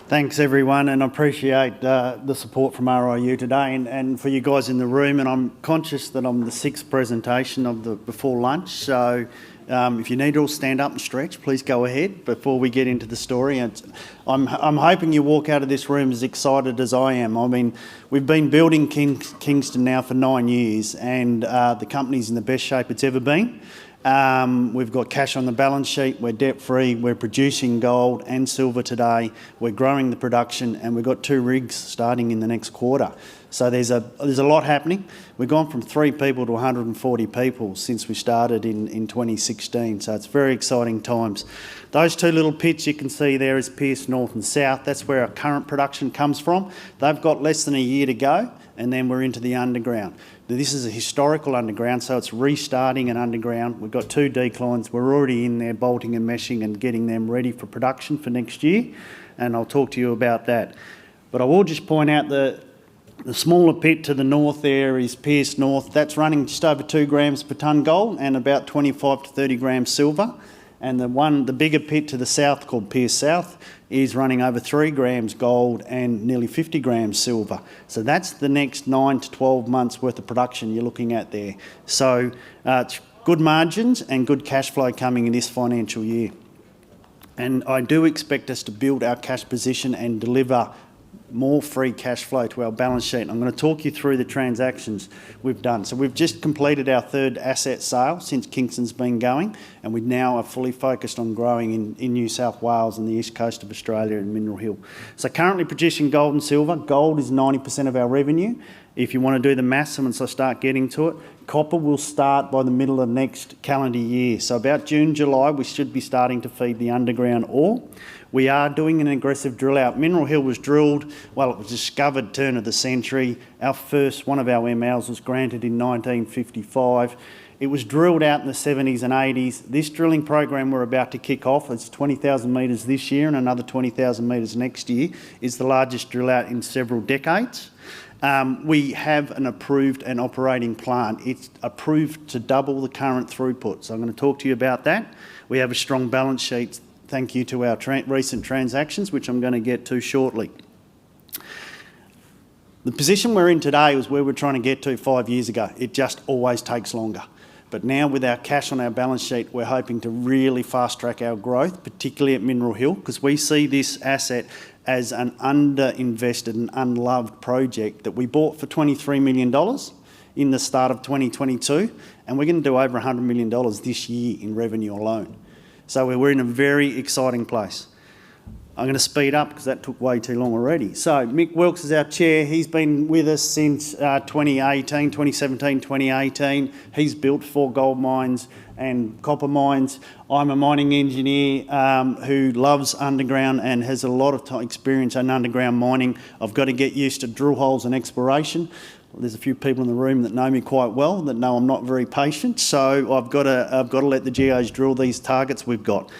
Thanks everyone, and I appreciate the support from RIU today and for you guys in the room. And I'm conscious that I'm the sixth presentation of the before lunch, so if you need to all stand up and stretch, please go ahead before we get into the story. I'm hoping you walk out of this room as excited as I am. I mean, we've been building Kingston now for 9 years, and the company's in the best shape it's ever been. We've got cash on the balance sheet, we're debt free, we're producing gold and silver today, we're growing the production, and we've got 2 rigs starting in the next quarter. So there's a lot happening. We've gone from 3 people to 140 people since we started in 2016, so it's very exciting times. Those 2 little pits you can see there is Pierce North and South. That's where our current production comes from. They've got less than a year to go, and then we're into the underground. This is a historical underground, so it's restarting an underground. We've got 2 declines. We're already in there bolting and meshing and getting them ready for production for next year, and I'll talk to you about that. But I will just point out the smaller pit to the north there is Pierce North. That's running just over 2 grams per tonne gold and about 25 to 30 grams silver. And the bigger pit to the south, called Pierce South, is running over 3 grams gold and nearly 50 grams silver. So that's the next 9 to 12 months worth of production you're looking at there. So it's good margins and good cash flow coming in this financial year. And I do expect us to build our cash position and deliver more free cash flow to our balance sheet. I'm going to talk you through the transactions we've done. So we've just completed our 3rd asset sale since Kingston's been going, and we now are fully focused on growing in New South Wales and the east coast of Australia and Mineral Hill. So currently producing gold and silver. Gold is 90% of our revenue. If you want to do the maths and once I start getting to it, copper will start by the middle of next calendar year. So about June, July, we should be starting to feed the underground ore. We are doing an aggressive drill out. Mineral Hill was drilled, well, it was discovered turn of the century. One of our MLs was granted in 1955. It was drilled out in the 70s and 80s. This drilling program we're about to kick off, it's 20,000 metres this year and another 20,000 metres next year, is the largest drill out in several decades. We have an approved and operating plant. It's approved to double the current throughput. So I'm going to talk to you about that. We have a strong balance sheet, thank you to our recent transactions, which I'm going to get to shortly. The position we're in today was where we're trying to get to 5 years ago. It just always takes longer. But now with our cash on our balance sheet, we're hoping to really fast track our growth, particularly at Mineral Hill, because we see this asset as an under-invested and unloved project that we bought for $23 million in the start of 2022, and we're going to do over $100 million this year in revenue alone. So we're in a very exciting place. I'm going to speed up because that took way too long already. So Mick Wilkes is our chair. He's been with us since 2017, 2018. He's built 4 gold mines and copper mines. I'm a mining engineer who loves underground and has a lot of experience in underground mining. I've got to get used to drill holes and exploration. There's a few people in the room that know me quite well that know I'm not very patient, so I've got to let the geos drill these targets we've got.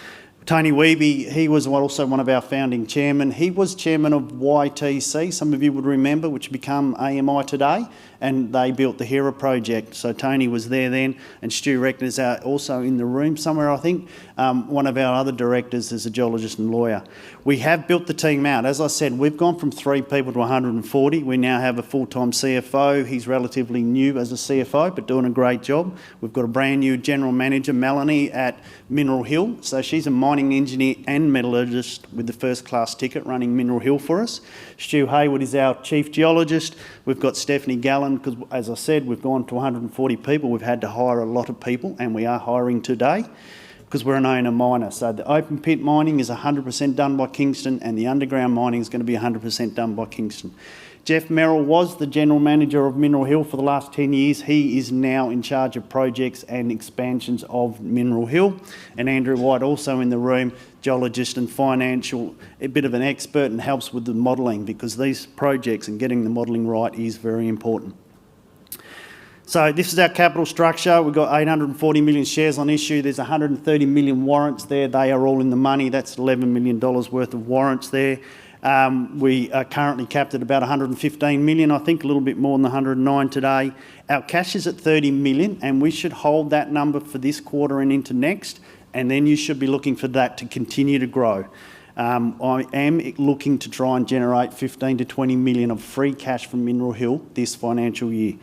Tony Wiebe, he was also one of our founding chairmen. He was chairman of YTC, some of you would remember, which become AMI today, and they built the Hera project. So Tony was there then, and Stu Reckner's also in the room somewhere, I think. One of our other directors is a geologist and lawyer. We have built the team out. As I said, we've gone from 3 people to 140. We now have a full-time CFO. He's relatively new as a CFO, but doing a great job. We've got a brand new general manager, Melanie, at Mineral Hill. So she's a mining engineer and metallurgist with the first-class ticket running Mineral Hill for us. Stu Hayward is our chief geologist. We've got Stephanie Gallen, because as I said, we've gone to 140 people. We've had to hire a lot of people, and we are hiring today because we're an owner miner. So the open pit mining is 100% done by Kingston, and the underground mining is going to be 100% done by Kingston. Jeff Merrill was the general manager of Mineral Hill for the last 10 years. He is now in charge of projects and expansions of Mineral Hill. And Andrew White, also in the room, geologist and financial, a bit of an expert, and helps with the modelling, because these projects and getting the modelling right is very important. So this is our capital structure. We've got 840 million shares on issue. There's 130 million warrants there. They are all in the money. That's $11 million worth of warrants there. We are currently capped at about 115 million, I think, a little bit more than the 109 today. Our cash is at 30 million, and we should hold that number for this quarter and into next, and then you should be looking for that to continue to grow. I am looking to try and generate 15 to 20 million of free cash from Mineral Hill this financial year.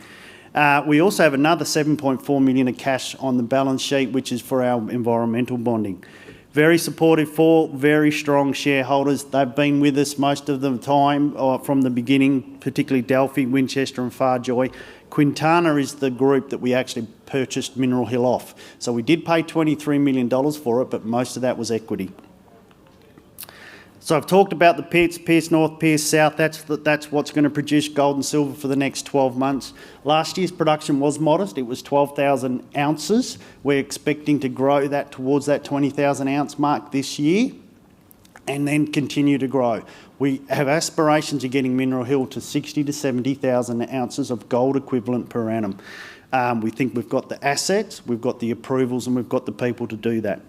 We also have another 7.4 million of cash on the balance sheet, which is for our environmental bonding. Very supportive for very strong shareholders. They've been with us most of the time from the beginning, particularly Delphi, Winchester and Farjoy. Quintana is the group that we actually purchased Mineral Hill off. So we did pay $23 million for it, but most of that was equity. So I've talked about the pits, Pierce North, Pierce South. That's what's going to produce gold and silver for the next 12 months. Last year's production was modest. It was 12,000 ounces. We're expecting to grow that towards that 20,000 ounce mark this year and then continue to grow. We have aspirations of getting Mineral Hill to 60 to 70,000 ounces of gold equivalent per annum. We think we've got the assets, we've got the approvals and we've got the people to do that.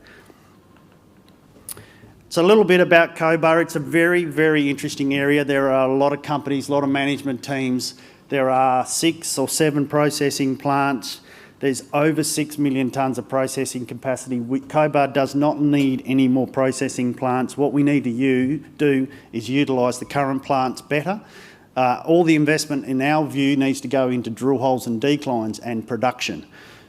So a little bit about Cobar. It's a very, very interesting area. There are a lot of companies, a lot of management teams. There are 6 or 7 processing plants. There's over 6 million tonnes of processing capacity. Cobar does not need any more processing plants. What we need to do is utilise the current plants better. All the investment, in our view, needs to go into drill holes and declines and production.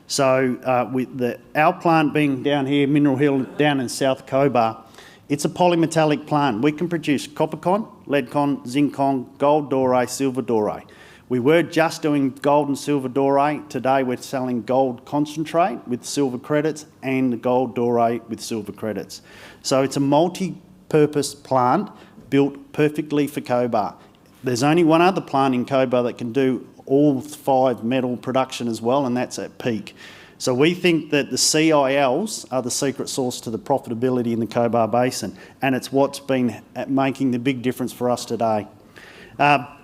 So with our plant being down here, Mineral Hill, down in South Cobar, it's a polymetallic plant. We can produce copper con, lead con, zinc con, gold doré, silver doré. We were just doing gold and silver doré. Today we're selling gold concentrate with silver credits and gold doré with silver credits. So it's a multi-purpose plant built perfectly for Cobar. There's only one other plant in Cobar that can do all 5 metal production as well, and that's at Peak. So we think that the CILs are the secret sauce to the profitability in the Cobar Basin, and it's what's been making the big difference for us today.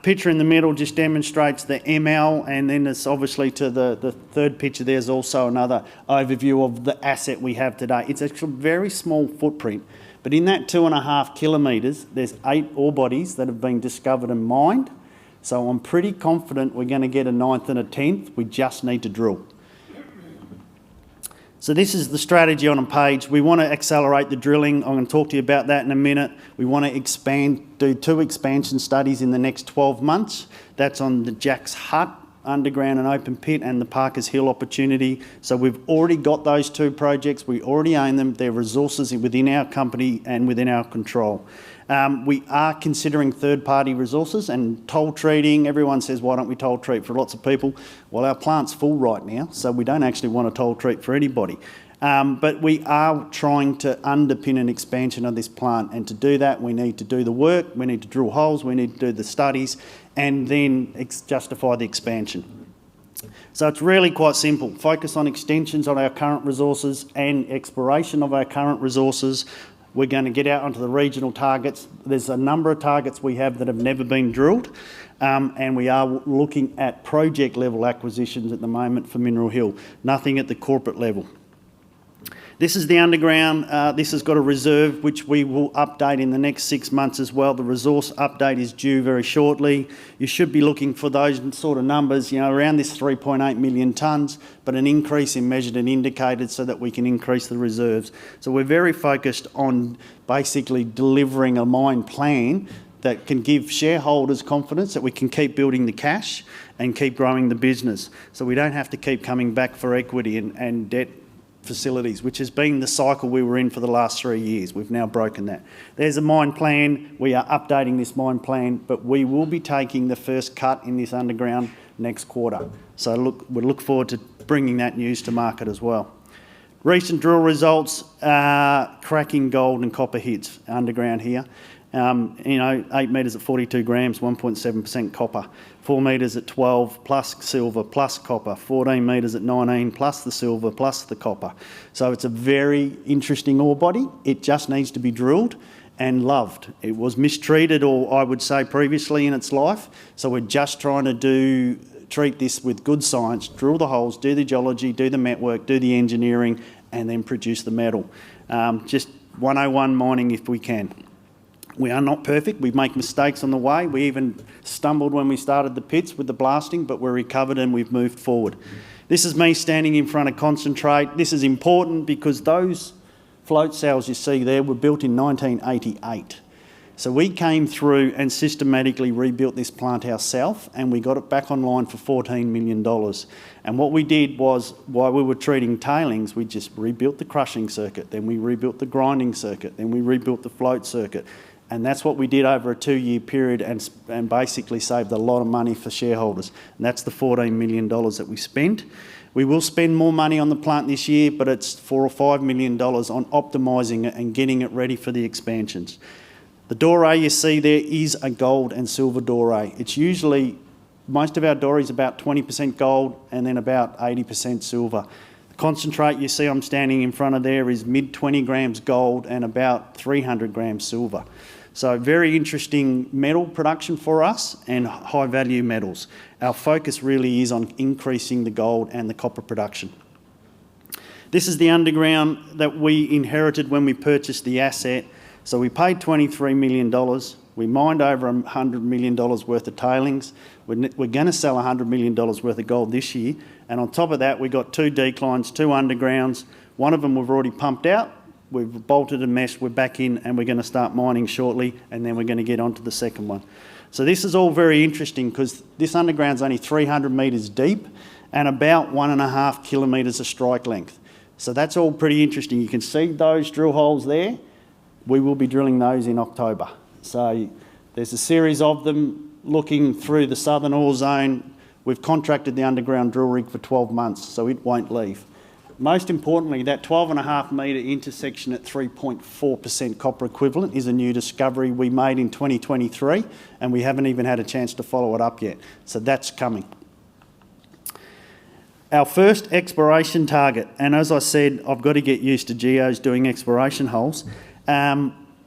Picture in the middle just demonstrates the ML, and then it's obviously to the third picture there's also another overview of the asset we have today. It's actually a very small footprint, but in that 2.5 kilometres there's 8 ore bodies that have been discovered and mined. So I'm pretty confident we're going to get a 9th and a 10th. We just need to drill. So this is the strategy on a page. We want to accelerate the drilling. I'm going to talk to you about that in a minute. We want to expand, do 2 expansion studies in the next 12 months. That's on the Jack's Hut underground and open pit and the Parker's Hill opportunity. So we've already got those 2 projects. We already own them. They're resources within our company and within our control. We are considering third-party resources and toll treating. Everyone says, why don't we toll treat for lots of people? Well, our plant's full right now, so we don't actually want to toll treat for anybody. But we are trying to underpin an expansion of this plant, and to do that we need to do the work, we need to drill holes, we need to do the studies, and then justify the expansion. So it's really quite simple. Focus on extensions on our current resources and exploration of our current resources. We're going to get out onto the regional targets. There's a number of targets we have that have never been drilled, and we are looking at project level acquisitions at the moment for Mineral Hill, nothing at the corporate level. This is the underground. This has got a reserve which we will update in the next 6 months as well. The resource update is due very shortly. You should be looking for those sort of numbers, you know, around this 3.8 million tonnes, but an increase in measured and indicated so that we can increase the reserves. So we're very focused on basically delivering a mine plan that can give shareholders confidence that we can keep building the cash and keep growing the business. So we don't have to keep coming back for equity and debt facilities, which has been the cycle we were in for the last 3 years. We've now broken that. There's a mine plan. We are updating this mine plan, but we will be taking the first cut in this underground next quarter. So we look forward to bringing that news to market as well. Recent drill results, cracking gold and copper hits underground here. 8 metres at 42 grams, 1.7% copper. 4 metres at 12 plus silver plus copper. 14 metres at 19 plus the silver plus the copper. So it's a very interesting ore body. It just needs to be drilled and loved. It was mistreated, or I would say previously in its life. So we're just trying to treat this with good science, drill the holes, do the geology, do the network, do the engineering, and then produce the metal. Just 101 mining if we can. We are not perfect. We make mistakes on the way. We even stumbled when we started the pits with the blasting, but we're recovered and we've moved forward. This is me standing in front of concentrate. This is important because those float cells you see there were built in 1988. So we came through and systematically rebuilt this plant ourselves, and we got it back online for $14 million. And what we did was, while we were treating tailings, we just rebuilt the crushing circuit, then we rebuilt the grinding circuit, then we rebuilt the float circuit. And that's what we did over a 2-year period, and basically saved a lot of money for shareholders. And that's the $14 million that we spent. We will spend more money on the plant this year, but it's $4 or $5 million on optimising it and getting it ready for the expansions. The doré you see there is a gold and silver doré. It's usually, most of our doré is about 20% gold and then about 80% silver. The concentrate you see I'm standing in front of there is mid 20 grams gold and about 300 grams silver. So very interesting metal production for us and high value metals. Our focus really is on increasing the gold and the copper production. This is the underground that we inherited when we purchased the asset. So we paid $23 million. We mined over $100 million worth of tailings. We're going to sell $100 million worth of gold this year. And on top of that, we got 2 declines, 2 undergrounds. One of them we've already pumped out. We've bolted and meshed. We're back in, and we're going to start mining shortly, and then we're going to get onto the second one. So this is all very interesting because this underground's only 300 metres deep and about 1.5 kilometres of strike length. So that's all pretty interesting. You can see those drill holes there. We will be drilling those in October. So there's a series of them looking through the southern ore zone. We've contracted the underground drill rig for 12 months, so it won't leave. Most importantly, that 12.5 metre intersection at 3.4% copper equivalent is a new discovery we made in 2023, and we haven't even had a chance to follow it up yet. So that's coming. Our first exploration target, and as I said, I've got to get used to geos doing exploration holes.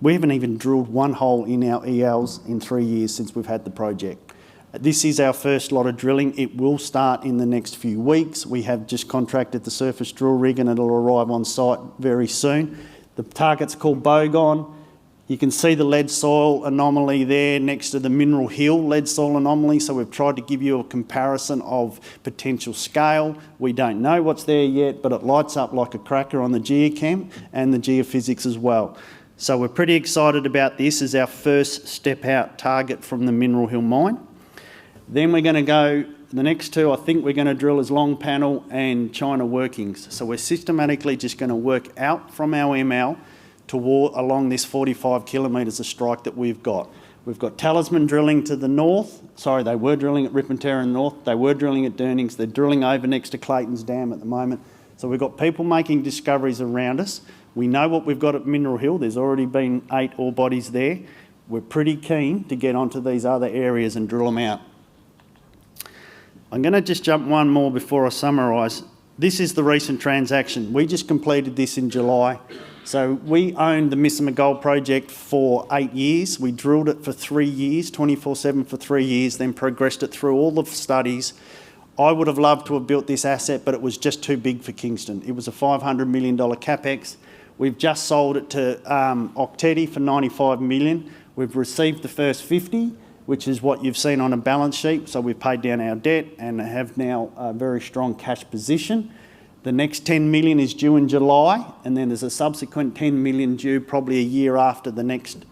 We haven't even drilled 1 hole in our ELs in 3 years since we've had the project. This is our first lot of drilling. It will start in the next few weeks. We have just contracted the surface drill rig and it'll arrive on site very soon. The target's called Bogon. You can see the lead soil anomaly there next to the Mineral Hill lead soil anomaly. So we've tried to give you a comparison of potential scale. We don't know what's there yet, but it lights up like a cracker on the geochem and the geophysics as well. So we're pretty excited about this as our first step out target from the Mineral Hill mine. Then we're going to go, the next 2 I think we're going to drill as Long Panel and China Workings. So we're systematically just going to work out from our ML along this 45 kilometres of strike that we've got. We've got Talisman drilling to the north. Sorry, they were drilling at Ripponterra North. They were drilling at Durnings. They're drilling over next to Clayton's Dam at the moment. So we've got people making discoveries around us. We know what we've got at Mineral Hill. There's already been 8 ore bodies there. We're pretty keen to get onto these other areas and drill them out. I'm going to just jump one more before I summarise. This is the recent transaction. We just completed this in July. So we owned the Missima Gold project for 8 years. We drilled it for 3 years, 24/7 for 3 years, then progressed it through all the studies. I would have loved to have built this asset, but it was just too big for Kingston. It was a $500 million capex. We've just sold it to Octetti for $95 million. We've received the first 50, which is what you've seen on a balance sheet. So we've paid down our debt and have now a very strong cash position. The next 10 million is due in July, and then there's a subsequent 10 million due probably a year after the next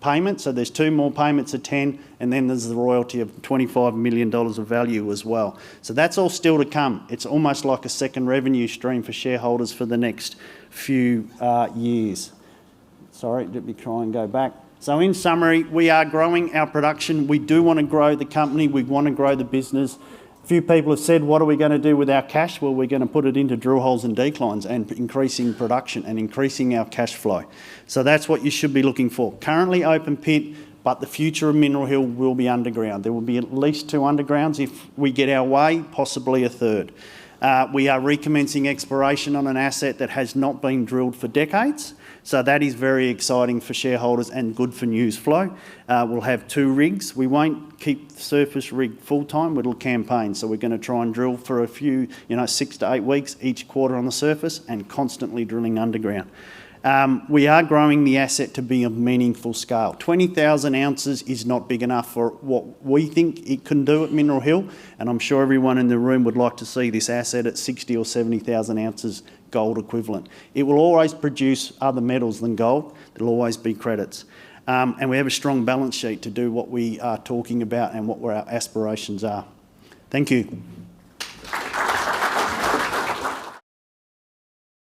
payment. So there's 2 more payments of 10, and then there's the royalty of $25 million of value as well. So that's all still to come. It's almost like a second revenue stream for shareholders for the next few years. Sorry, let me try and go back. So in summary, we are growing our production. We do want to grow the company. We want to grow the business. A few people have said, what are we going to do with our cash? Well, we're going to put it into drill holes and declines and increasing production and increasing our cash flow. So that's what you should be looking for. Currently open pit, but the future of Mineral Hill will be underground. There will be at least 2 undergrounds if we get our way, possibly a third. We are recommencing exploration on an asset that has not been drilled for decades. So that is very exciting for shareholders and good for news flow. We'll have 2 rigs. We won't keep the surface rig full time, it'll campaign. So we're going to try and drill for a few, 6 to 8 weeks each quarter on the surface and constantly drilling underground. We are growing the asset to be of meaningful scale. 20,000 ounces is not big enough for what we think it can do at Mineral Hill, and I'm sure everyone in the room would like to see this asset at 60 or 70,000 ounces gold equivalent. It will always produce other metals than gold. There'll always be credits. And we have a strong balance sheet to do what we are talking about and what our aspirations are. Thank you.